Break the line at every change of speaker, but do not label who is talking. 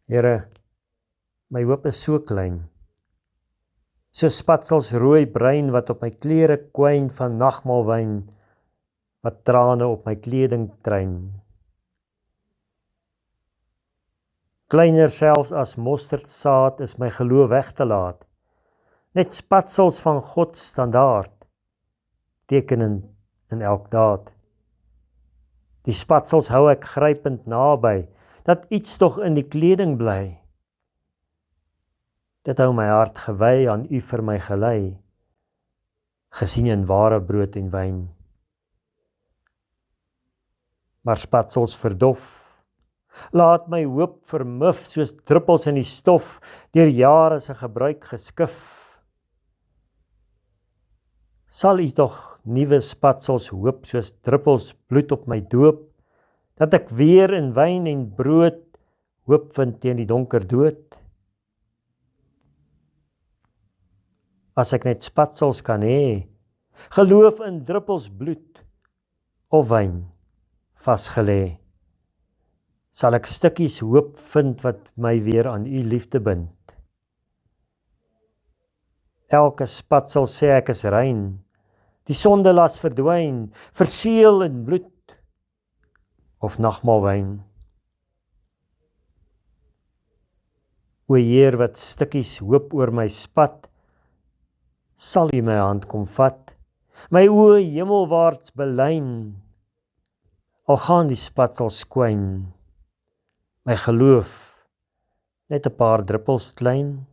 Here, my hoop is so klein, so spatsels rooi brein wat op my klere kwyn van nagmaalwyn, wat trane op my kleding trein. Kleiner selfs as mosterdsaad is my geloof weg te laat, net spatsels van God standaard, tekenend in elk daad. Die spatsels hou ek grypend naby, dat iets tog in die kleding bly. Dit hou my hart gewy aan U vir my gelei, gesien in ware brood en wyn. Maar spatsels verdof, laat my hoop vermuf soos druppels in die stof, deur jare se gebruik geskif. Sal U tog nuwe spatsels hoop soos druppels bloed op my doop, dat ek weer in wyn en brood hoop vind teen die donker dood? As ek net spatsels kan hê, geloof in druppels bloed of wyn vasgelê, sal ek stukkies hoop vind wat my weer aan U liefde bind. Elke spatsel sê ek is rein, die sondelas verdwyn, verseël in bloed of nagmaalwyn. O Heer, wat stukkies hoop oor my spat, sal U my hand kom vat, my oë hemelwaarts belyn, al gaan die spatsels kwyn, my geloof net 'n paar druppels klein.